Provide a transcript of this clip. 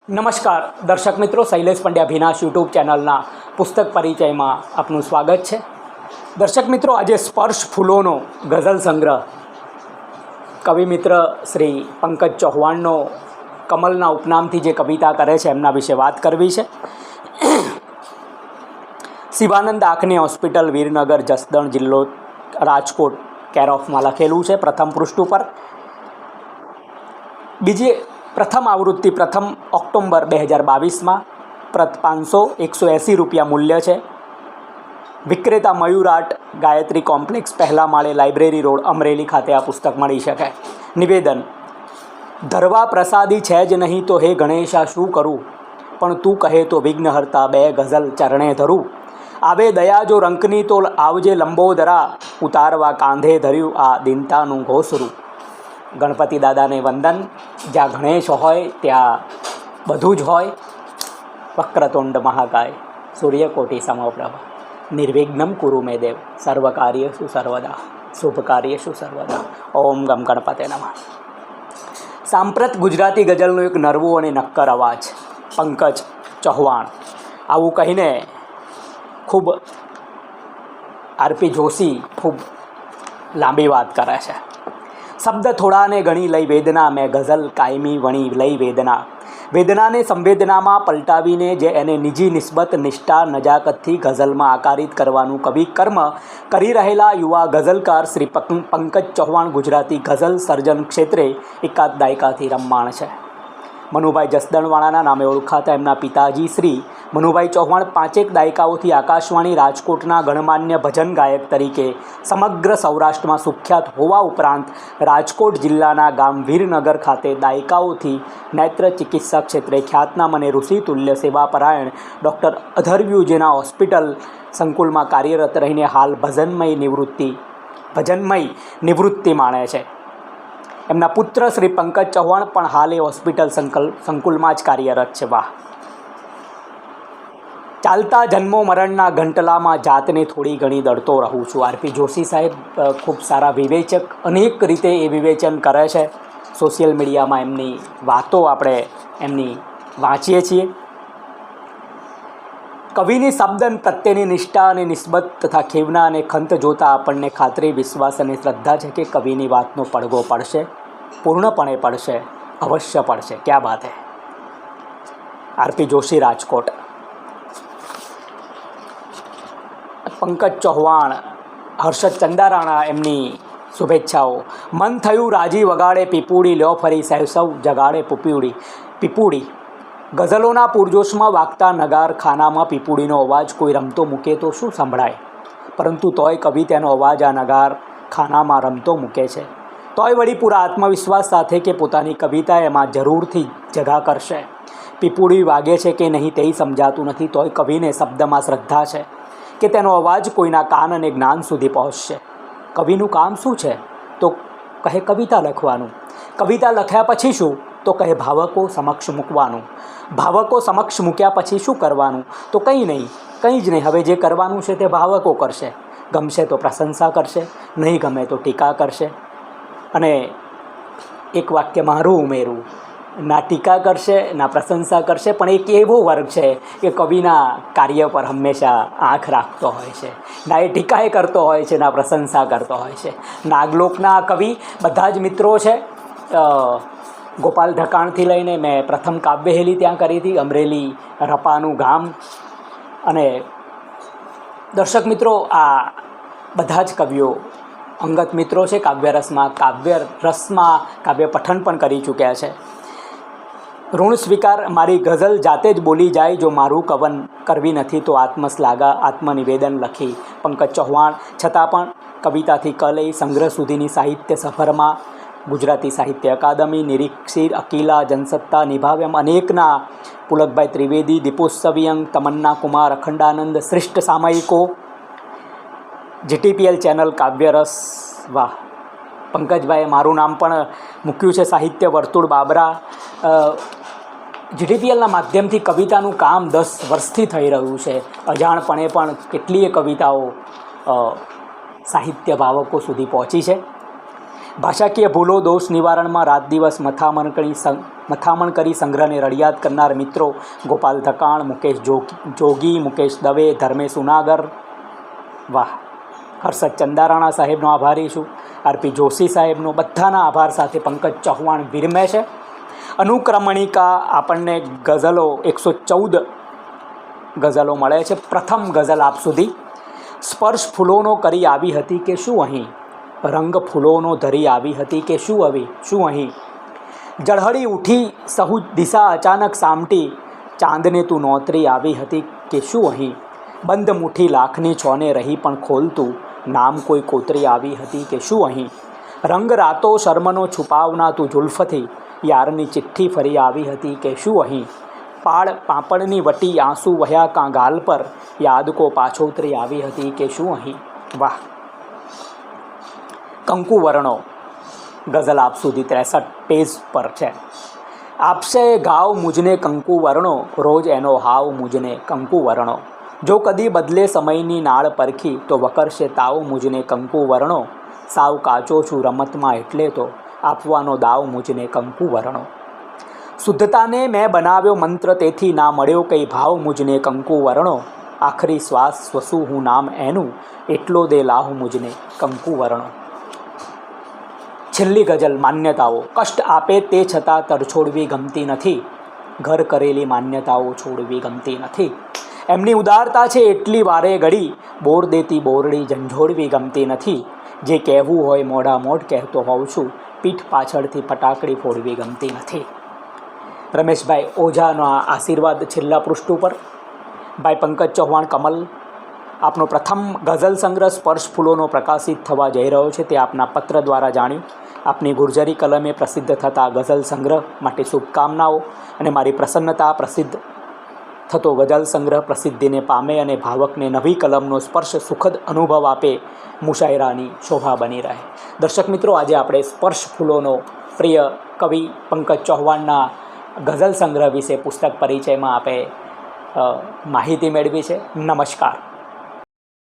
નમસ્કાર દર્શક મિત્રો, શૈલેષ પંડ્યા ભીનાશ યુટ્યુબ ચેનલના પુસ્તક પરિચયમાં આપનું સ્વાગત છે. દર્શક મિત્રો, આજે સ્પર્શ ફૂલોનો ગઝલ સંગ્રહ કવિ મિત્ર શ્રી પંકજ ચૌહાણનો કમલના ઉપનામથી જે કવિતા કરે છે એમના વિશે વાત કરવી છે. શિવાનંદ આંખની હોસ્પિટલ, વીરનગર, જસદણ જિલ્લો, રાજકોટ કેર ઓફમાં લખેલું છે. પ્રથમ પૃષ્ઠ ઉપર પ્રથમ આવૃત્તિ 1 ઓક્ટોબર 2022માં. પ્રત 180 રૂપિયા મૂલ્ય છે. વિક્રેતા મયુર આર્ટ, ગાયત્રી કોમ્પ્લેક્સ, પહેલા માળે, લાઇબ્રેરી રોડ, અમરેલી ખાતે આ પુસ્તક મળી શકે. નિવેદન: ધરવા પ્રસાદી છે જ નહીં તો હે ગણેશા શું કરું, પણ તું કહે તો વિઘ્નહર્તા 2 ગઝલ ચરણે ધરું. આવે દયા જો રંકની તો આવજે લંબોદરા, ઉતારવા કાંધે ધર્યું આ દિનતાનું ઘોસરું. ગણપતિ દાદાને વંદન. જ્યાં ગણેશ હોય ત્યાં બધું જ હોય. વક્રતુંડ મહાકાય, સૂર્યકોટિ સમપ્રભ, નિર્વિઘ્નમ કુરુ મે દેવ, સર્વકાર્યેષુ સર્વદા, શુભ કાર્યેષુ સર્વદા. ઓમ ગમ ગણપતે નમઃ. સાંપ્રત ગુજરાતી ગઝલનો એક નરવો અને નક્કર અવાજ, પંકજ ચૌહાણ. આવું કહીને ખૂબ આરપી જોશી ખૂબ લાંબી વાત કરે છે. શબ્દ થોડાને ગણી લઈ વેદના, મેં ગઝલ કાયમી વણી લઈ વેદના. વેદનાને સંવેદનામાં પલટાવીને જે એને નિજી નિસ્બત, નિષ્ઠા, નજાકતથી ગઝલમાં આકારિત કરવાનું કવિ કર્મ કરી રહેલા યુવા ગઝલકાર શ્રી પંકજ ચૌહાણ ગુજરાતી ગઝલ સર્જન ક્ષેત્રે એકાદ દાયકાથી રમમાણ છે. મનુભાઈ જસદણવાળાના નામે ઓળખાતા એમના પિતાજી શ્રી મનુભાઈ ચૌહાણ 5 દાયકાઓથી આકાશવાણી રાજકોટના ગણમાન્ય ભજન ગાયક તરીકે સમગ્ર સૌરાષ્ટ્રમાં સુખ્યાત હોવા ઉપરાંત રાજકોટ જિલ્લાના ગામ વીરનગર ખાતે દાયકાઓથી નેત્ર ચિકિત્સા ક્ષેત્રે ખ્યાતનામ અને ઋષિતુલ્ય સેવાપરાયણ ડૉક્ટર અધર્વ્યુજેના હોસ્પિટલ સંકુલમાં કાર્યરત રહીને હાલ ભજનમય નિવૃત્તિ માણે છે. એમના પુત્ર શ્રી પંકજ ચૌહાણ પણ હાલ એ હોસ્પિટલ સંકુલમાં જ કાર્યરત છે. વાહ! ચાલતા જન્મો મરણના ઘંટલામાં જાતને થોડી ઘણી દળતો રહું છું. આરપી જોશી સાહેબ ખૂબ સારા વિવેચક, અનેક રીતે એ વિવેચન કરે છે. સોશિયલ મીડિયામાં એમની વાતો આપણે એમની વાંચીએ છીએ. કવિની શબ્દ પ્રત્યેની નિષ્ઠા અને નિસ્બત તથા ખેવના અને ખંત જોતાં આપણને ખાતરી, વિશ્વાસ અને શ્રદ્ધા છે કે કવિની વાતનો પડઘો પડશે, પૂર્ણપણે પડશે, અવશ્ય પડશે. ક્યાં બાત હે. આરપી જોશી, રાજકોટ. પંકજ ચૌહાણ, હર્ષદ ચંદારાણા એમની શુભેચ્છાઓ. મન થયું રાજી વગાડે પીપુડી, લ્યો ફરી સૌ જગાડે પીપુડી. ગઝલોના પૂરજોશમાં વાગતા નગાર ખાનામાં પીપુડીનો અવાજ કોઈ રમતો મૂકે તો શું સંભળાય, પરંતુ તોય કવિ તેનો અવાજ આ નગાર ખાનામાં રમતો મૂકે છે. તોય વળી પૂરા આત્મવિશ્વાસ સાથે કે પોતાની કવિતા એમાં જરૂરથી જગા કરશે. પીપુડી વાગે છે કે નહીં તે સમજાતું નથી, તોય કવિને શબ્દમાં શ્રદ્ધા છે કે તેનો અવાજ કોઈના કાન અને જ્ઞાન સુધી પહોંચશે. કવિનું કામ શું છે? તો કહે કવિતા લખવાનું. કવિતા લખ્યા પછી શું? તો કહે ભાવકો સમક્ષ મૂકવાનું. ભાવકો સમક્ષ મૂક્યા પછી શું કરવાનું? તો કંઈ જ નહીં. હવે જે કરવાનું છે તે ભાવકો કરશે. ગમશે તો પ્રશંસા કરશે, નહીં ગમે તો ટીકા કરશે. અને એક વાક્ય મારું ઉમેરું, ના ટીકા કરશે ના પ્રશંસા કરશે, પણ એક એવો વર્ગ છે કે કવિના કાર્ય પર હંમેશા આંખ રાખતો હોય છે. ના એ ટીકાએ કરતો હોય છે, ના પ્રશંસા કરતો હોય છે. નાગલોકના કવિ બધા જ મિત્રો છે. ગોપાલ ઢકાણથી લઈને મેં પ્રથમ કાવ્યહેલી ત્યાં કરી હતી, અમરેલી રપાનું ગામ. અને દર્શક મિત્રો, આ બધા જ કવિઓ અંગત મિત્રો છે. કાવ્ય પઠન પણ કરી ચૂક્યા છે. ઋણ સ્વીકાર, મારી ગઝલ જાતે જ બોલી જાય, જો મારું કવન કરવી નથી તો આત્મશ્લાઘા, આત્મનિવેદન લખી પંકજ ચૌહાણ. છતાં પણ કવિતાથી કલઈ સંગ્રહ સુધીની સાહિત્ય સફરમાં ગુજરાતી સાહિત્ય અકાદમી, નિરીક્ષિર, અકીલા, જનસત્તા નિભાવ એમ અનેકના, પુલકભાઈ ત્રિવેદી, દીપોત્સવીયંગ, તમન્ના કુમાર, અખંડાનંદ, શ્રેષ્ઠ સામયિકો, જીટીપીએલ ચેનલ, કાવ્યરસ. વાહ! પંકજભાઈએ મારું નામ પણ મૂક્યું છે, સાહિત્ય વર્તુળ બાબરા. જીટીપીએલના માધ્યમથી કવિતાનું કામ 10 વર્ષથી થઈ રહ્યું છે. અજાણપણે પણ કેટલીય કવિતાઓ સાહિત્ય ભાવકો સુધી પહોંચી છે. ભાષાકીય ભૂલો દોષ નિવારણમાં રાત દિવસ મથામણકણી મથામણ કરી સંગ્રહને રડિયાત કરનાર મિત્રો ગોપાલ ધકાણ, મુકેશ જોગી, મુકેશ દવે, ધર્મેશ ઉનાગર, વાહ. હર્ષદ ચંદારાણા સાહેબનો આભારી છું. આરપી જોશી સાહેબનો, બધાના આભાર સાથે પંકજ ચૌહાણ વિરમે છે. અનુક્રમણિકા આપણને ગઝલો 114 ગઝલો મળે છે. પ્રથમ ગઝલ આપ સુધી. સ્પર્શ ફૂલોનો કરી આવી હતી કે શું અહીં, રંગ ફૂલોનો ધરી આવી હતી કે શું અહીં, ઝળહળી ઉઠી સહુ દિશા અચાનક સામટી, ચાંદને તું નોતરી આવી હતી કે શું અહીં, બંધ મુઠ્ઠી લાખની છોને રહી પણ ખોલતું, નામ કોઈ કોતરી આવી હતી કે શું અહીં, રંગ રાતો શર્મનો છુપાવના તું જુલ્ફથી, યારની ચિઠ્ઠી ફરી આવી હતી કે શું અહીં, પાળ પાપડની વટી આંસુ વહ્યા કાં ગાલ પર, યાદ કો પાછોતરી આવી હતી કે શું અહીં. વાહ. કંકુ વર્ણો ગઝલ આપ સુધી 63 પેજ પર છે. આપશે ગાવ મુજને કંકુ વર્ણો, રોજ એનો હાવ મુજને કંકુ વર્ણો, જો કદી બદલે સમયની નાળ પરખી, તો વકરશે તાવ મુજને કંકુ વર્ણો, સાવ કાચો છું રમતમાં એટલે તો, આપવાનો દાવ મુજને કંકુ વર્ણો, શુદ્ધતાને મેં બનાવ્યો મંત્ર તેથી ના મળ્યો કંઈ ભાવ મુજને કંકુ વર્ણો, આખરી શ્વાસ સ્વસું હું નામ એનું, એટલો દે લાહ મુજને કંકુ વર્ણો. છેલ્લી ગઝલ માન્યતાઓ. કષ્ટ આપે તે છતાં તરછોડવી ગમતી નથી, ઘર કરેલી માન્યતાઓ છોડવી ગમતી નથી, એમની ઉદારતા છે એટલી વારે ઘડી, બોર દેતી બોરડી ઝંઝોડવી ગમતી નથી, જે કહેવું હોય મોઢા મોઢ કહેતો હોઉં છું, પીઠ પાછળથી ફટાકડી ફોડવી ગમતી નથી. રમેશભાઈ ઓઝાનો આ આશીર્વાદ છેલ્લા પૃષ્ઠ ઉપર. ભાઈ પંકજ ચૌહાણ કમલ, આપનો પ્રથમ ગઝલ સંગ્રહ સ્પર્શ ફૂલોનો પ્રકાશિત થવા જઈ રહ્યો છે તે આપના પત્ર દ્વારા જાણ્યું. આપની ગુર્જરી કલમે પ્રસિદ્ધ થતા ગઝલ સંગ્રહ માટે શુભકામનાઓ, અને મારી પ્રસન્નતા પ્રસિદ્ધ થતો ગઝલ સંગ્રહ પ્રસિદ્ધિને પામે અને ભાવકને નવી કલમનો સ્પર્શ સુખદ અનુભવ આપે, મુશાયરાની શોભા બની રહે. દર્શક મિત્રો, આજે આપણે સ્પર્શ ફૂલોનો પ્રિય કવિ પંકજ ચૌહાણના ગઝલ સંગ્રહ વિશે પુસ્તક પરિચયમાં આપે માહિતી મેળવી છે. નમસ્કાર.